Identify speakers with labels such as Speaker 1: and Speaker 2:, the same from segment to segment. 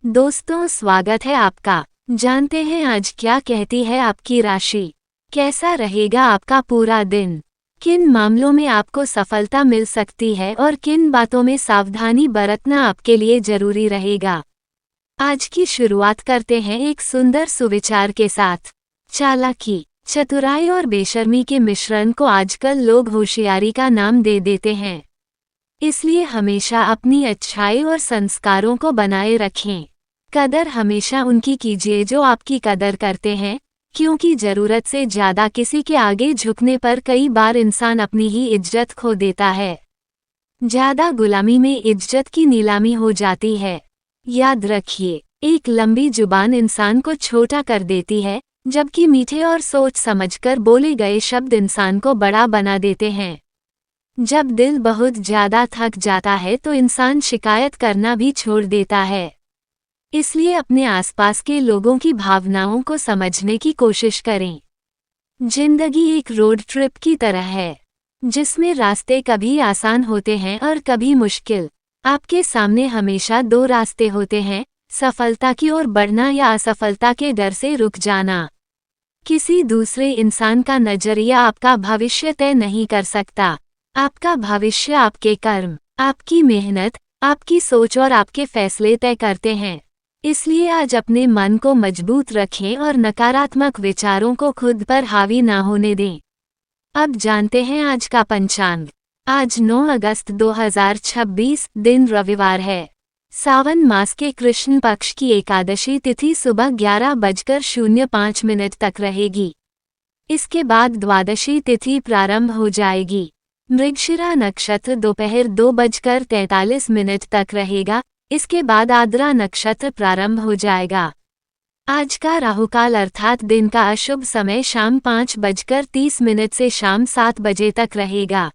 Speaker 1: दोस्तों, स्वागत है आपका। जानते हैं आज क्या कहती है आपकी राशि। कैसा रहेगा आपका पूरा दिन। किन मामलों में आपको सफलता मिल सकती है और किन बातों में सावधानी बरतना आपके लिए जरूरी रहेगा। आज की शुरुआत करते हैं एक सुंदर सुविचार के साथ। चालाकी, चतुराई और बेशर्मी के मिश्रण को आजकल लोग होशियारी का नाम दे देते हैं। इसलिए हमेशा अपनी अच्छाई और संस्कारों को बनाए रखें। कदर हमेशा उनकी कीजिए जो आपकी कदर करते हैं, क्योंकि जरूरत से ज्यादा किसी के आगे झुकने पर कई बार इंसान अपनी ही इज्जत खो देता है। ज्यादा गुलामी में इज्जत की नीलामी हो जाती है। याद रखिए, एक लंबी जुबान इंसान को छोटा कर देती है, जबकि मीठे और सोच समझकर बोले गए शब्द इंसान को बड़ा बना देते हैं। जब दिल बहुत ज्यादा थक जाता है तो इंसान शिकायत करना भी छोड़ देता है। इसलिए अपने आसपास के लोगों की भावनाओं को समझने की कोशिश करें। जिंदगी एक रोड ट्रिप की तरह है, जिसमें रास्ते कभी आसान होते हैं और कभी मुश्किल। आपके सामने हमेशा दो रास्ते होते हैं, सफलता की ओर बढ़ना या असफलता के डर से रुक जाना। किसी दूसरे इंसान का नजरिया आपका भविष्य तय नहीं कर सकता। आपका भविष्य आपके कर्म, आपकी मेहनत, आपकी सोच और आपके फैसले तय करते हैं। इसलिए आज अपने मन को मजबूत रखें और नकारात्मक विचारों को खुद पर हावी ना होने दें। अब जानते हैं आज का पंचांग। आज 9 अगस्त 2026 दिन रविवार है। सावन मास के कृष्ण पक्ष की एकादशी तिथि सुबह 11:05 तक रहेगी। इसके बाद द्वादशी तिथि प्रारंभ हो जाएगी। मृगशिरा नक्षत्र दोपहर 2:43 तक रहेगा। इसके बाद आद्रा नक्षत्र प्रारंभ हो जाएगा। आज का राहुकाल अर्थात दिन का अशुभ समय शाम 5:30 से शाम 7 बजे तक रहेगा।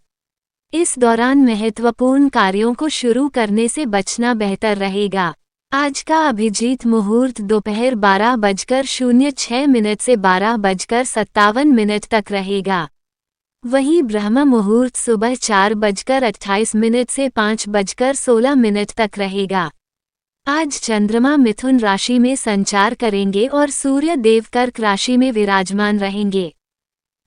Speaker 1: इस दौरान महत्वपूर्ण कार्यों को शुरू करने से बचना बेहतर रहेगा। आज का अभिजीत मुहूर्त दोपहर 12:06 से 12:57 तक रहेगा। वहीं ब्रह्म मुहूर्त सुबह 4:28 से 5:16 तक रहेगा। आज चंद्रमा मिथुन राशि में संचार करेंगे और सूर्य देव कर्क राशि में विराजमान रहेंगे।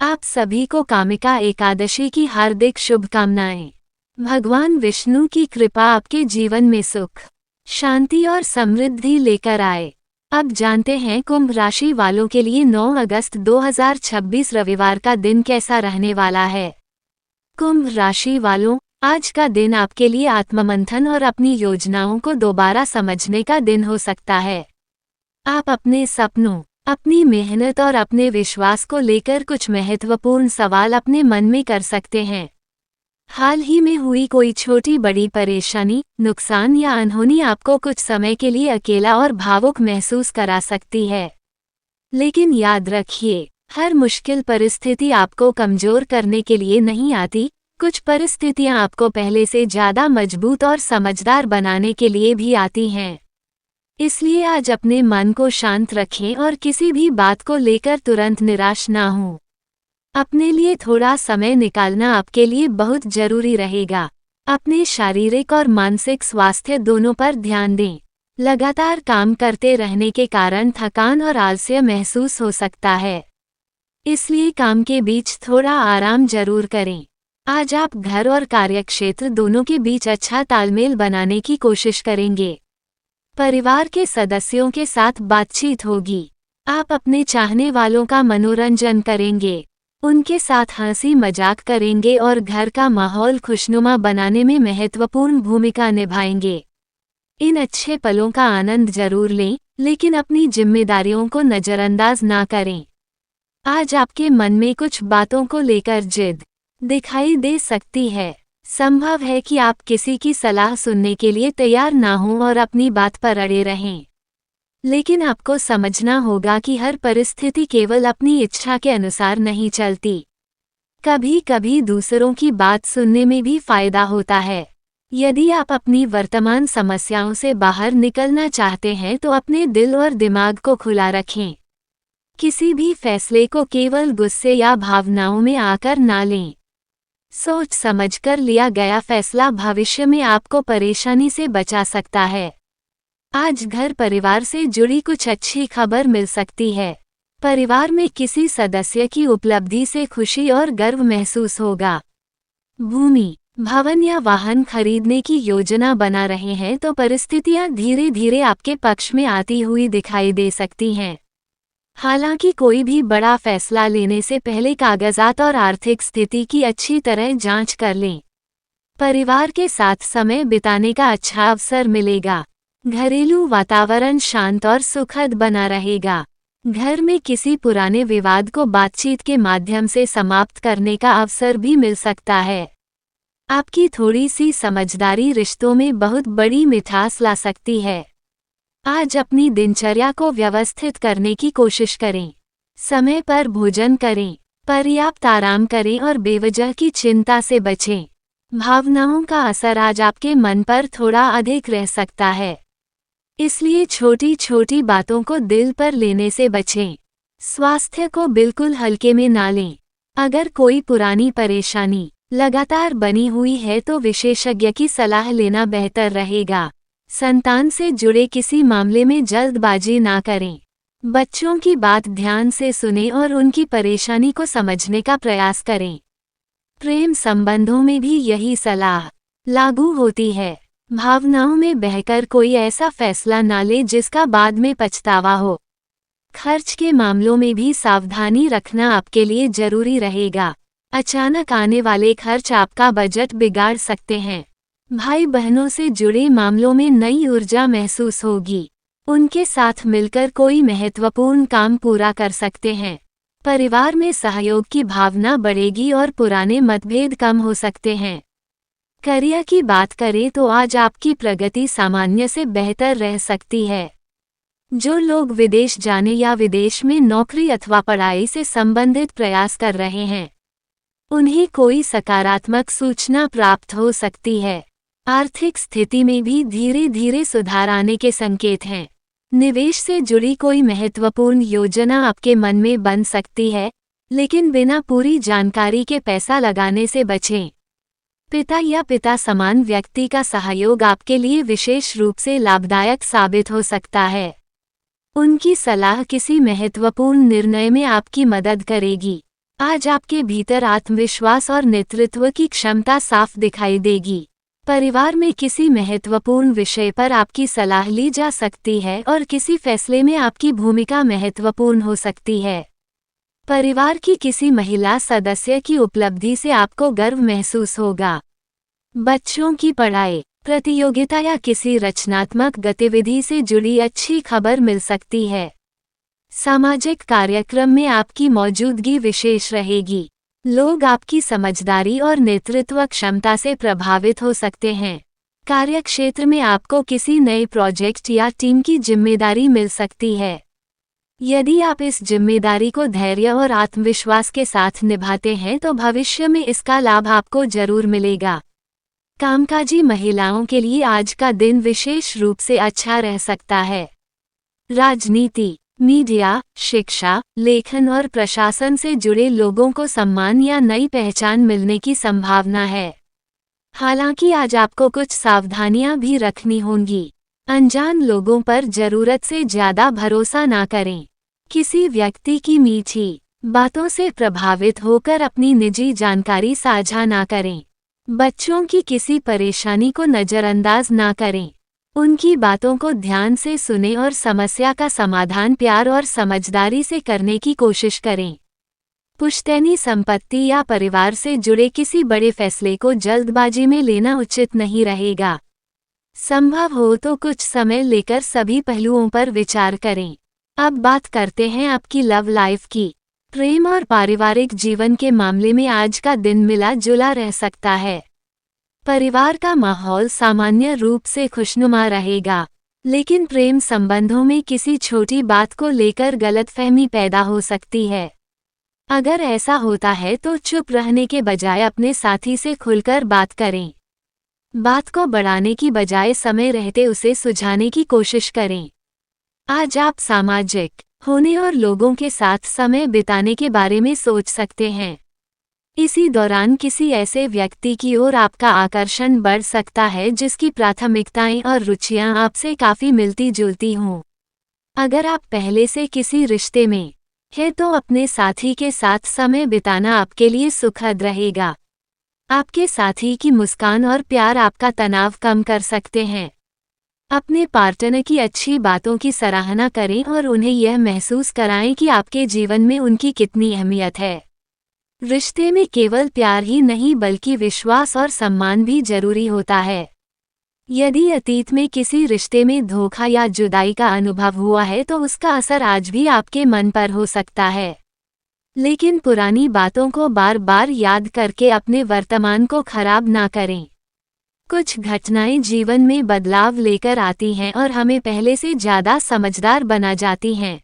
Speaker 1: आप सभी को कामिका एकादशी की हार्दिक शुभकामनाएं। भगवान विष्णु की कृपा आपके जीवन में सुख, शांति और समृद्धि लेकर आए। अब जानते हैं कुंभ राशि वालों के लिए 9 अगस्त 2026 रविवार का दिन कैसा रहने वाला है। कुंभ राशि वालों, आज का दिन आपके लिए आत्ममंथन और अपनी योजनाओं को दोबारा समझने का दिन हो सकता है। आप अपने सपनों, अपनी मेहनत और अपने विश्वास को लेकर कुछ महत्वपूर्ण सवाल अपने मन में कर सकते हैं। हाल ही में हुई कोई छोटी बड़ी परेशानी, नुकसान या अनहोनी आपको कुछ समय के लिए अकेला और भावुक महसूस करा सकती है। लेकिन याद रखिए, हर मुश्किल परिस्थिति आपको कमजोर करने के लिए नहीं आती। कुछ परिस्थितियां आपको पहले से ज्यादा मजबूत और समझदार बनाने के लिए भी आती हैं। इसलिए आज अपने मन को शांत रखें और किसी भी बात को लेकर तुरंत निराश ना हों। अपने लिए थोड़ा समय निकालना आपके लिए बहुत जरूरी रहेगा। अपने शारीरिक और मानसिक स्वास्थ्य दोनों पर ध्यान दें। लगातार काम करते रहने के कारण थकान और आलस्य महसूस हो सकता है। इसलिए काम के बीच थोड़ा आराम जरूर करें। आज आप घर और कार्यक्षेत्र दोनों के बीच अच्छा तालमेल बनाने की कोशिश करेंगे। परिवार के सदस्यों के साथ बातचीत होगी। आप अपने चाहने वालों का मनोरंजन करेंगे, उनके साथ हंसी मजाक करेंगे और घर का माहौल खुशनुमा बनाने में महत्वपूर्ण भूमिका निभाएंगे। इन अच्छे पलों का आनंद जरूर लें, लेकिन अपनी जिम्मेदारियों को नजरअंदाज ना करें। आज आपके मन में कुछ बातों को लेकर जिद दिखाई दे सकती है। संभव है कि आप किसी की सलाह सुनने के लिए तैयार ना हों और अपनी बात पर अड़े रहें। लेकिन आपको समझना होगा कि हर परिस्थिति केवल अपनी इच्छा के अनुसार नहीं चलती। कभी कभी दूसरों की बात सुनने में भी फायदा होता है। यदि आप अपनी वर्तमान समस्याओं से बाहर निकलना चाहते हैं तो अपने दिल और दिमाग को खुला रखें। किसी भी फैसले को केवल गुस्से या भावनाओं में आकर ना लें। सोच समझकर लिया गया फैसला भविष्य में आपको परेशानी से बचा सकता है। आज घर परिवार से जुड़ी कुछ अच्छी खबर मिल सकती है। परिवार में किसी सदस्य की उपलब्धि से खुशी और गर्व महसूस होगा। भूमि, भवन या वाहन खरीदने की योजना बना रहे हैं तो परिस्थितियां धीरे धीरे आपके पक्ष में आती हुई दिखाई दे सकती हैं। हालांकि कोई भी बड़ा फैसला लेने से पहले कागजात और आर्थिक स्थिति की अच्छी तरह जांच कर लें। परिवार के साथ समय बिताने का अच्छा अवसर मिलेगा। घरेलू वातावरण शांत और सुखद बना रहेगा। घर में किसी पुराने विवाद को बातचीत के माध्यम से समाप्त करने का अवसर भी मिल सकता है। आपकी थोड़ी सी समझदारी रिश्तों में बहुत बड़ी मिठास ला सकती है। आज अपनी दिनचर्या को व्यवस्थित करने की कोशिश करें। समय पर भोजन करें, पर्याप्त आराम करें और बेवजह की चिंता से बचें। भावनाओं का असर आज आपके मन पर थोड़ा अधिक रह सकता है, इसलिए छोटी छोटी बातों को दिल पर लेने से बचें। स्वास्थ्य को बिल्कुल हल्के में ना लें। अगर कोई पुरानी परेशानी लगातार बनी हुई है तो विशेषज्ञ की सलाह लेना बेहतर रहेगा। संतान से जुड़े किसी मामले में जल्दबाजी ना करें। बच्चों की बात ध्यान से सुनें और उनकी परेशानी को समझने का प्रयास करें। प्रेम संबंधों में भी यही सलाह लागू होती है। भावनाओं में बहकर कोई ऐसा फैसला ना ले जिसका बाद में पछतावा हो। खर्च के मामलों में भी सावधानी रखना आपके लिए जरूरी रहेगा। अचानक आने वाले खर्च आपका बजट बिगाड़ सकते हैं। भाई बहनों से जुड़े मामलों में नई ऊर्जा महसूस होगी। उनके साथ मिलकर कोई महत्वपूर्ण काम पूरा कर सकते हैं। परिवार में सहयोग की भावना बढ़ेगी और पुराने मतभेद कम हो सकते हैं। करियर की बात करें तो आज आपकी प्रगति सामान्य से बेहतर रह सकती है। जो लोग विदेश जाने या विदेश में नौकरी अथवा पढ़ाई से संबंधित प्रयास कर रहे हैं, उन्हें कोई सकारात्मक सूचना प्राप्त हो सकती है। आर्थिक स्थिति में भी धीरे धीरे सुधार आने के संकेत हैं। निवेश से जुड़ी कोई महत्वपूर्ण योजना आपके मन में बन सकती है, लेकिन बिना पूरी जानकारी के पैसा लगाने से बचें। पिता या पिता समान व्यक्ति का सहयोग आपके लिए विशेष रूप से लाभदायक साबित हो सकता है। उनकी सलाह किसी महत्वपूर्ण निर्णय में आपकी मदद करेगी। आज आपके भीतर आत्मविश्वास और नेतृत्व की क्षमता साफ दिखाई देगी। परिवार में किसी महत्वपूर्ण विषय पर आपकी सलाह ली जा सकती है और किसी फैसले में आपकी भूमिका महत्वपूर्ण हो सकती है। परिवार की किसी महिला सदस्य की उपलब्धि से आपको गर्व महसूस होगा। बच्चों की पढ़ाई, प्रतियोगिता या किसी रचनात्मक गतिविधि से जुड़ी अच्छी खबर मिल सकती है। सामाजिक कार्यक्रम में आपकी मौजूदगी विशेष रहेगी। लोग आपकी समझदारी और नेतृत्व क्षमता से प्रभावित हो सकते हैं। कार्यक्षेत्र में आपको किसी नए प्रोजेक्ट या टीम की जिम्मेदारी मिल सकती है। यदि आप इस जिम्मेदारी को धैर्य और आत्मविश्वास के साथ निभाते हैं तो भविष्य में इसका लाभ आपको जरूर मिलेगा। कामकाजी महिलाओं के लिए आज का दिन विशेष रूप से अच्छा रह सकता है। राजनीति, मीडिया, शिक्षा, लेखन और प्रशासन से जुड़े लोगों को सम्मान या नई पहचान मिलने की संभावना है। हालांकि आज आपको कुछ सावधानियां भी रखनी होंगी। अनजान लोगों पर जरूरत से ज्यादा भरोसा ना करें। किसी व्यक्ति की मीठी बातों से प्रभावित होकर अपनी निजी जानकारी साझा ना करें। बच्चों की किसी परेशानी को नज़रअंदाज ना करें। उनकी बातों को ध्यान से सुनें और समस्या का समाधान प्यार और समझदारी से करने की कोशिश करें। पुश्तैनी संपत्ति या परिवार से जुड़े किसी बड़े फैसले को जल्दबाजी में लेना उचित नहीं रहेगा। संभव हो तो कुछ समय लेकर सभी पहलुओं पर विचार करें। अब बात करते हैं आपकी लव लाइफ की। प्रेम और पारिवारिक जीवन के मामले में आज का दिन मिला जुला रह सकता है। परिवार का माहौल सामान्य रूप से खुशनुमा रहेगा, लेकिन प्रेम संबंधों में किसी छोटी बात को लेकर गलतफहमी पैदा हो सकती है। अगर ऐसा होता है तो चुप रहने के बजाय अपने साथी से खुलकर बात करें। बात को बढ़ाने की बजाय समय रहते उसे सुलझाने की कोशिश करें। आज आप सामाजिक होने और लोगों के साथ समय बिताने के बारे में सोच सकते हैं। इसी दौरान किसी ऐसे व्यक्ति की ओर आपका आकर्षण बढ़ सकता है जिसकी प्राथमिकताएं और रुचियां आपसे काफी मिलती जुलती हों। अगर आप पहले से किसी रिश्ते में हैं तो अपने साथी के साथ समय बिताना आपके लिए सुखद रहेगा। आपके साथी की मुस्कान और प्यार आपका तनाव कम कर सकते हैं। अपने पार्टनर की अच्छी बातों की सराहना करें और उन्हें यह महसूस कराएं कि आपके जीवन में उनकी कितनी अहमियत है। रिश्ते में केवल प्यार ही नहीं बल्कि विश्वास और सम्मान भी जरूरी होता है। यदि अतीत में किसी रिश्ते में धोखा या जुदाई का अनुभव हुआ है तो उसका असर आज भी आपके मन पर हो सकता है। लेकिन पुरानी बातों को बार बार याद करके अपने वर्तमान को खराब ना करें। कुछ घटनाएं जीवन में बदलाव लेकर आती हैं और हमें पहले से ज्यादा समझदार बना जाती हैं।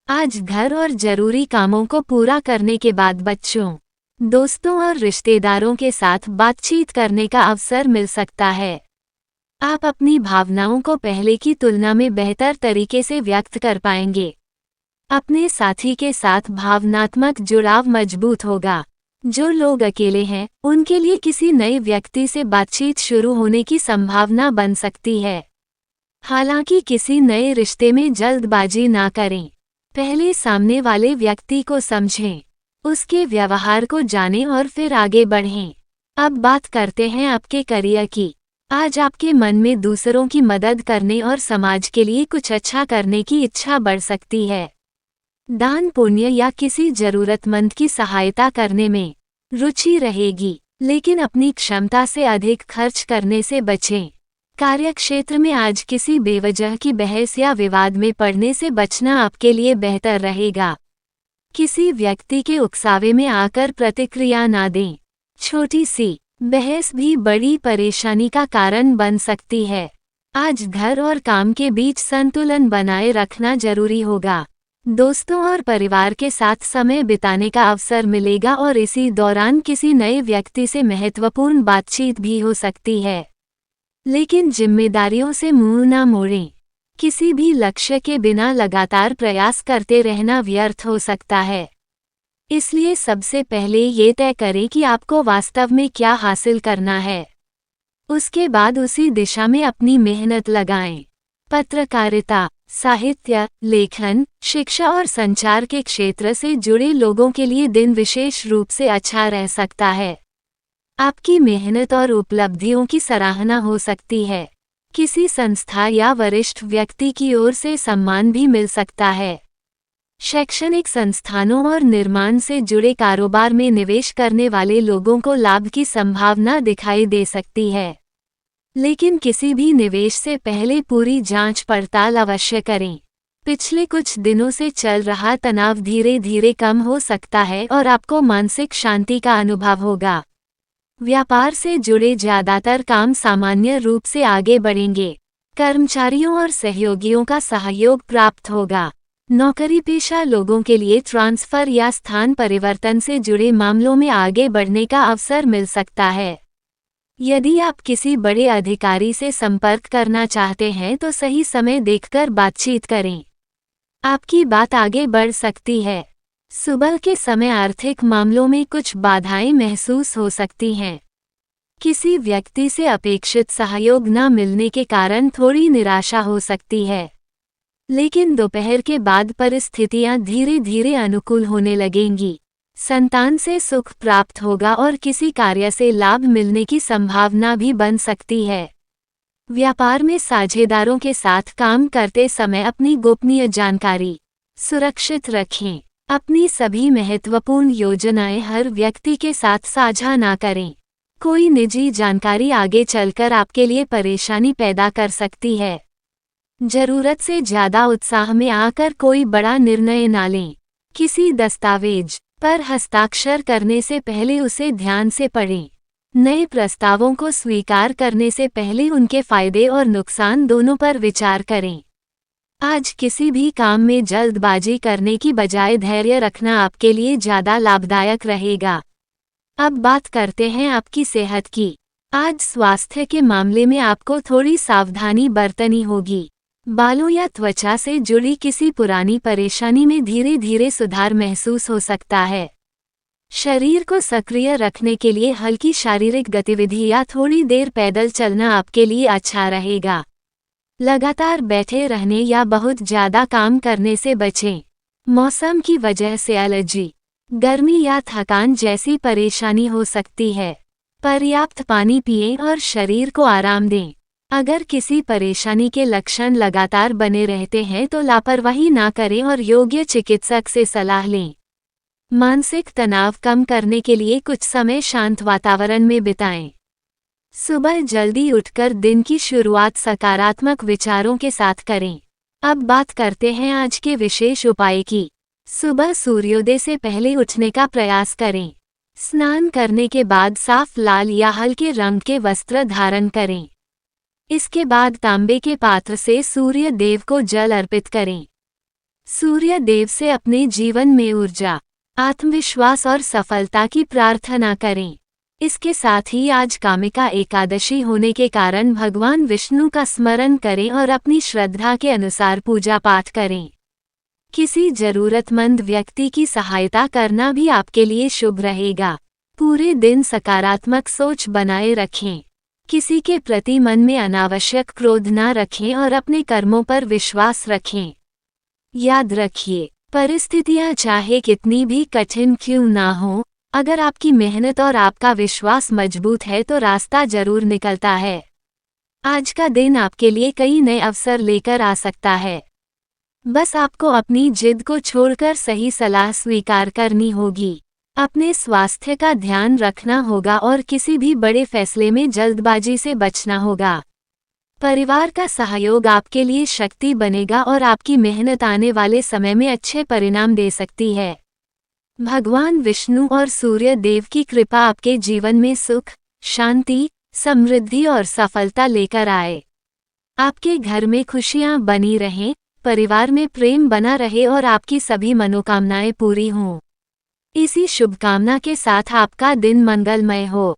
Speaker 1: आज घर और जरूरी कामों को पूरा करने के बाद बच्चों, दोस्तों और रिश्तेदारों के साथ बातचीत करने का अवसर मिल सकता है। आप अपनी भावनाओं को पहले की तुलना में बेहतर तरीके से व्यक्त कर पाएंगे। अपने साथी के साथ भावनात्मक जुड़ाव मजबूत होगा। जो लोग अकेले हैं, उनके लिए किसी नए व्यक्ति से बातचीत शुरू होने की संभावना बन सकती है। हालांकि किसी नए रिश्ते में जल्दबाजी ना करें। पहले सामने वाले व्यक्ति को समझें, उसके व्यवहार को जानें और फिर आगे बढ़ें। अब बात करते हैं आपके करियर की। आज आपके मन में दूसरों की मदद करने और समाज के लिए कुछ अच्छा करने की इच्छा बढ़ सकती है। दान पुण्य या किसी जरूरतमंद की सहायता करने में रुचि रहेगी, लेकिन अपनी क्षमता से अधिक खर्च करने से बचें। कार्यक्षेत्र में आज किसी बेवजह की बहस या विवाद में पड़ने से बचना आपके लिए बेहतर रहेगा। किसी व्यक्ति के उकसावे में आकर प्रतिक्रिया ना दें। छोटी सी बहस भी बड़ी परेशानी का कारण बन सकती है। आज घर और काम के बीच संतुलन बनाए रखना जरूरी होगा। दोस्तों और परिवार के साथ समय बिताने का अवसर मिलेगा और इसी दौरान किसी नए व्यक्ति से महत्वपूर्ण बातचीत भी हो सकती है। लेकिन जिम्मेदारियों से मुंह ना मोड़ें। किसी भी लक्ष्य के बिना लगातार प्रयास करते रहना व्यर्थ हो सकता है। इसलिए सबसे पहले ये तय करें कि आपको वास्तव में क्या हासिल करना है। उसके बाद उसी दिशा में अपनी मेहनत लगाएं। पत्रकारिता, साहित्य, लेखन, शिक्षा और संचार के क्षेत्र से जुड़े लोगों के लिए दिन विशेष रूप से अच्छा रह सकता है। आपकी मेहनत और उपलब्धियों की सराहना हो सकती है। किसी संस्था या वरिष्ठ व्यक्ति की ओर से सम्मान भी मिल सकता है। शैक्षणिक संस्थानों और निर्माण से जुड़े कारोबार में निवेश करने वाले लोगों को लाभ की संभावना दिखाई दे सकती है। लेकिन किसी भी निवेश से पहले पूरी जांच पड़ताल अवश्य करें। पिछले कुछ दिनों से चल रहा तनाव धीरे धीरे कम हो सकता है और आपको मानसिक शांति का अनुभव होगा। व्यापार से जुड़े ज्यादातर काम सामान्य रूप से आगे बढ़ेंगे। कर्मचारियों और सहयोगियों का सहयोग प्राप्त होगा। नौकरी पेशा लोगों के लिए ट्रांसफर या स्थान परिवर्तन से जुड़े मामलों में आगे बढ़ने का अवसर मिल सकता है। यदि आप किसी बड़े अधिकारी से संपर्क करना चाहते हैं तो सही समय देखकर बातचीत करें। आपकी बात आगे बढ़ सकती है। सुबह के समय आर्थिक मामलों में कुछ बाधाएं महसूस हो सकती हैं। किसी व्यक्ति से अपेक्षित सहयोग न मिलने के कारण थोड़ी निराशा हो सकती है। लेकिन दोपहर के बाद परिस्थितियां धीरे धीरे अनुकूल होने लगेंगी। संतान से सुख प्राप्त होगा और किसी कार्य से लाभ मिलने की संभावना भी बन सकती है। व्यापार में साझेदारों के साथ काम करते समय अपनी गोपनीय जानकारी सुरक्षित रखें। अपनी सभी महत्वपूर्ण योजनाएं हर व्यक्ति के साथ साझा ना करें। कोई निजी जानकारी आगे चलकर आपके लिए परेशानी पैदा कर सकती है। जरूरत से ज्यादा उत्साह में आकर कोई बड़ा निर्णय ना लें। किसी दस्तावेज पर हस्ताक्षर करने से पहले उसे ध्यान से पढ़ें। नए प्रस्तावों को स्वीकार करने से पहले उनके फायदे और नुकसान दोनों पर विचार करें। आज किसी भी काम में जल्दबाजी करने की बजाय धैर्य रखना आपके लिए ज्यादा लाभदायक रहेगा। अब बात करते हैं आपकी सेहत की। आज स्वास्थ्य के मामले में आपको थोड़ी सावधानी बरतनी होगी। बालों या त्वचा से जुड़ी किसी पुरानी परेशानी में धीरे धीरे सुधार महसूस हो सकता है। शरीर को सक्रिय रखने के लिए हल्की शारीरिक गतिविधि या थोड़ी देर पैदल चलना आपके लिए अच्छा रहेगा। लगातार बैठे रहने या बहुत ज़्यादा काम करने से बचें। मौसम की वजह से एलर्जी, गर्मी या थकान जैसी परेशानी हो सकती है। पर्याप्त पानी पिएं और शरीर को आराम दें। अगर किसी परेशानी के लक्षण लगातार बने रहते हैं तो लापरवाही ना करें और योग्य चिकित्सक से सलाह लें। मानसिक तनाव कम करने के लिए कुछ समय शांत वातावरण में बिताएं। सुबह जल्दी उठकर दिन की शुरुआत सकारात्मक विचारों के साथ करें। अब बात करते हैं आज के विशेष उपाय की। सुबह सूर्योदय से पहले उठने का प्रयास करें। स्नान करने के बाद साफ लाल या हल्के रंग के वस्त्र धारण करें। इसके बाद तांबे के पात्र से सूर्य देव को जल अर्पित करें। सूर्य देव से अपने जीवन में ऊर्जा, आत्मविश्वास और सफलता की प्रार्थना करें। इसके साथ ही आज कामिका एकादशी होने के कारण भगवान विष्णु का स्मरण करें और अपनी श्रद्धा के अनुसार पूजा पाठ करें। किसी जरूरतमंद व्यक्ति की सहायता करना भी आपके लिए शुभ रहेगा। पूरे दिन सकारात्मक सोच बनाए रखें। किसी के प्रति मन में अनावश्यक क्रोध न रखें और अपने कर्मों पर विश्वास रखें। याद रखिए, परिस्थितियां चाहे कितनी भी कठिन क्यों ना हो, अगर आपकी मेहनत और आपका विश्वास मजबूत है तो रास्ता जरूर निकलता है। आज का दिन आपके लिए कई नए अवसर लेकर आ सकता है। बस आपको अपनी जिद को छोड़कर सही सलाह स्वीकार करनी होगी। अपने स्वास्थ्य का ध्यान रखना होगा और किसी भी बड़े फैसले में जल्दबाजी से बचना होगा। परिवार का सहयोग आपके लिए शक्ति बनेगा और आपकी मेहनत आने वाले समय में अच्छे परिणाम दे सकती है। भगवान विष्णु और सूर्य देव की कृपा आपके जीवन में सुख, शांति, समृद्धि और सफलता लेकर आए। आपके घर में खुशियां बनी रहें, परिवार में प्रेम बना रहे और आपकी सभी मनोकामनाएं पूरी हों। इसी शुभकामना के साथ आपका दिन मंगलमय हो।